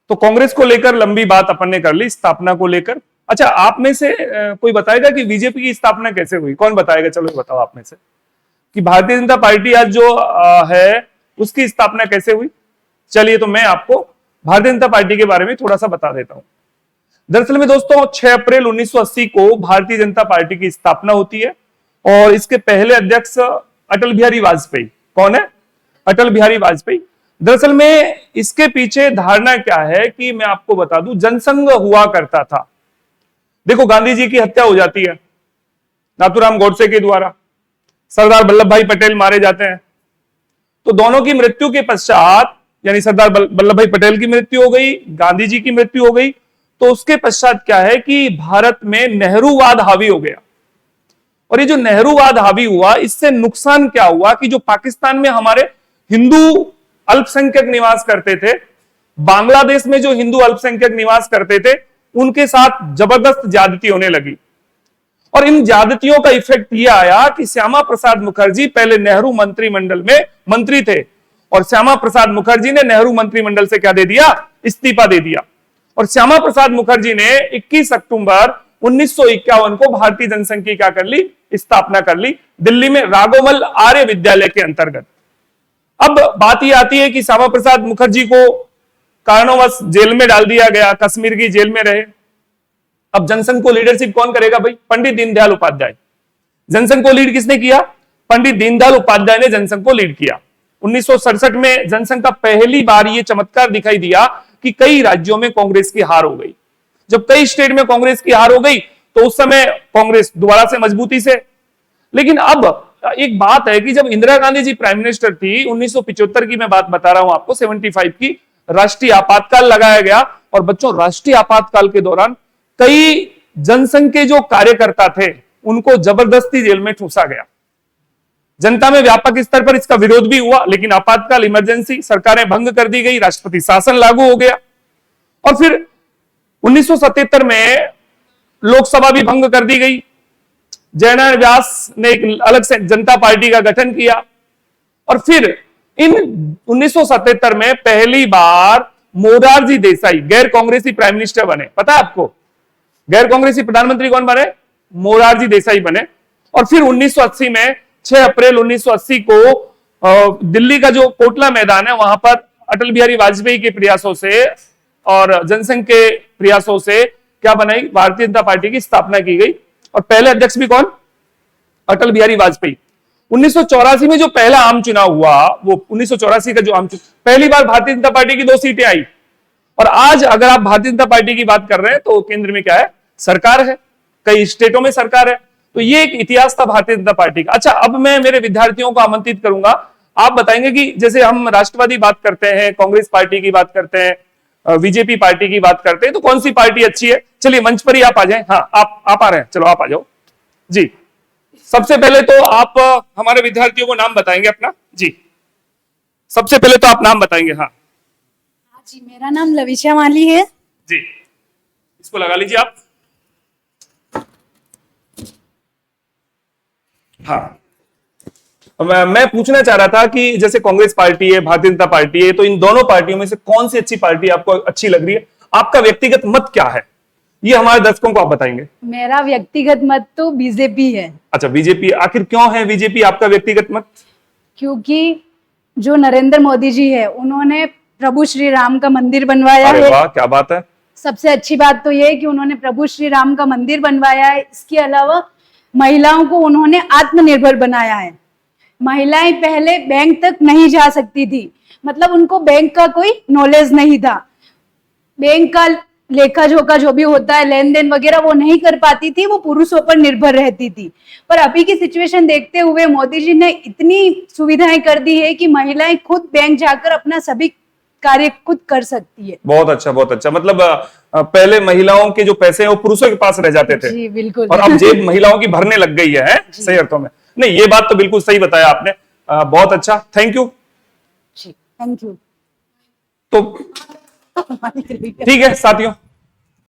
तो कांग्रेस को लेकर लंबी बात अपन ने कर ली, स्थापना को लेकर। अच्छा, आप में से कोई बताएगा कि बीजेपी की स्थापना कैसे हुई? कौन बताएगा? चलो बताओ आप में से कि भारतीय जनता पार्टी आज जो है उसकी स्थापना कैसे हुई। चलिए, तो मैं आपको भारतीय जनता पार्टी के बारे में थोड़ा सा बता देता हूं। दरअसल में दोस्तों 6 अप्रैल 1980 को भारतीय जनता पार्टी की स्थापना होती है और इसके पहले अध्यक्ष अटल बिहारी वाजपेयी। कौन है? अटल बिहारी वाजपेयी। दरअसल में इसके पीछे धारणा क्या है कि मैं आपको बता दूं, जनसंघ हुआ करता था। देखो, गांधी जी की हत्या हो जाती है नाथूराम गोडसे के द्वारा, सरदार वल्लभ भाई पटेल मारे जाते हैं। तो दोनों की मृत्यु के पश्चात, यानी सरदार वल्लभ भाई पटेल की मृत्यु हो गई, गांधी जी की मृत्यु हो गई, तो उसके पश्चात क्या है कि भारत में नेहरूवाद हावी हो गया। और ये जो नेहरूवाद हावी हुआ, इससे नुकसान क्या हुआ कि जो पाकिस्तान में हमारे हिंदू अल्पसंख्यक निवास करते थे, बांग्लादेश में जो हिंदू अल्पसंख्यक निवास करते थे, उनके साथ जबरदस्त ज्यादती होने लगी। और इन ज्यादतियों का इफेक्ट यह आया कि श्यामा प्रसाद मुखर्जी पहले नेहरू मंत्रिमंडल में मंत्री थे और श्यामा प्रसाद मुखर्जी ने नेहरू मंत्रिमंडल से क्या दे दिया? इस्तीफा दे दिया। और श्यामा प्रसाद मुखर्जी ने 21 अक्टूबर 1951 को भारतीय जनसंघ की क्या कर ली? स्थापना कर ली, दिल्ली में राघोमल आर्य विद्यालय के अंतर्गत। अब बात यह आती है कि श्यामा प्रसाद मुखर्जी को कारणवश जेल में डाल दिया गया, कश्मीर की जेल में रहे। अब जनसंघ को लीडरशिप कौन करेगा भाई? पंडित दीनदयाल उपाध्याय। जनसंघ को लीड किसने किया? पंडित दीनदयाल उपाध्याय ने जनसंघ को लीड किया। 1967 में जनसंघ का पहली बार यह चमत्कार दिखाई दिया कि कई राज्यों में कांग्रेस की हार हो गई। जब कई स्टेट में कांग्रेस की हार हो गई तो उस समय कांग्रेस दोबारा से मजबूती से। लेकिन अब एक बात है कि जब इंदिरा गांधी जी प्राइम मिनिस्टर थी, 1975 की मैं बात बता रहा हूं आपको, 75 की, राष्ट्रीय आपातकाल लगाया गया। और बच्चों, राष्ट्रीय आपातकाल के दौरान कई जनसंघ के जो कार्यकर्ता थे उनको जबरदस्ती जेल में ठूसा गया। जनता में व्यापक स्तर पर इसका विरोध भी हुआ, लेकिन आपातकाल, इमरजेंसी, सरकारें भंग कर दी गई, राष्ट्रपति शासन लागू हो गया। और फिर 1977 में लोकसभा भी भंग कर दी गई। जयनारायण व्यास ने एक अलग से जनता पार्टी का गठन किया। और फिर इन 1977 में पहली बार मोरारजी देसाई गैर कांग्रेसी प्राइम मिनिस्टर बने। पता है आपको गैर कांग्रेसी प्रधानमंत्री कौन बने? मोरारजी देसाई बने। और फिर 1980 में 6 अप्रैल 1980 को दिल्ली का जो कोटला मैदान है, वहां पर अटल बिहारी वाजपेयी के प्रयासों से और जनसंघ के प्रयासों से क्या बनाई? भारतीय जनता पार्टी की स्थापना की गई। और पहले अध्यक्ष भी कौन? अटल बिहारी वाजपेयी। 1984 में जो पहला आम चुनाव हुआ, वो 1984 का जो आम चुनाव, पहली बार भारतीय जनता पार्टी की 2 सीटें आई। और आज अगर आप भारतीय जनता पार्टी की बात कर रहे हैं तो केंद्र में क्या है? सरकार है, कई स्टेटों में सरकार है। तो ये एक इतिहास था भारतीय जनता पार्टी का। अच्छा, अब मैं मेरे विद्यार्थियों को आमंत्रित करूंगा। आप बताएंगे कि जैसे हम राष्ट्रवादी बात करते हैं, कांग्रेस पार्टी की बात करते हैं, बीजेपी पार्टी की बात करते हैं, तो कौन सी पार्टी अच्छी है? चलिए मंच पर ही आप आ जाएं। हाँ, आप आ रहे हैं, चलो आप आ जाओ जी। सबसे पहले तो आप हमारे विद्यार्थियों को नाम बताएंगे अपना जी। सबसे पहले तो आप नाम बताएंगे। हाँ जी, मेरा नाम लविशा माली है जी। इसको लगा लीजिए आप। हाँ, मैं पूछना चाह रहा था कि जैसे कांग्रेस पार्टी है, भारतीय जनता पार्टी है, तो इन दोनों पार्टियों में से कौन सी अच्छी पार्टी आपको अच्छी लग रही है? आपका व्यक्तिगत मत क्या है, ये हमारे दर्शकों को आप बताएंगे। मेरा व्यक्तिगत मत तो बीजेपी है। अच्छा, बीजेपी। आखिर क्यों है बीजेपी आपका व्यक्तिगत मत? क्योंकि जो नरेंद्र मोदी जी है, उन्होंने प्रभु श्री राम का मंदिर बनवाया अरे है। वाह, क्या बात है। सबसे अच्छी बात तो ये है कि उन्होंने प्रभु श्री राम का मंदिर बनवाया है। इसके अलावा महिलाओं को उन्होंने आत्मनिर्भर बनाया है। महिलाएं पहले बैंक तक नहीं जा सकती थी, मतलब उनको बैंक का कोई नॉलेज नहीं था। बैंक का लेखा जोखा जो भी होता है, लेन देन वगैरह, वो नहीं कर पाती थी, वो पुरुषों पर निर्भर रहती थी। पर अभी की सिचुएशन देखते हुए मोदी जी ने इतनी सुविधाएं कर दी है कि महिलाएं खुद बैंक जाकर अपना सभी कार्य खुद कर सकती है। बहुत अच्छा, बहुत अच्छा। मतलब पहले महिलाओं के जो पैसे हैं वो पुरुषों के पास रह जाते थे। जी बिल्कुल। और अब जेब महिलाओं की भरने लग गई है सही अर्थों में। नहीं, ये बात तो बिल्कुल सही बताया आपने। बहुत अच्छा, थैंक यू। Thank you. तो ठीक है साथियों,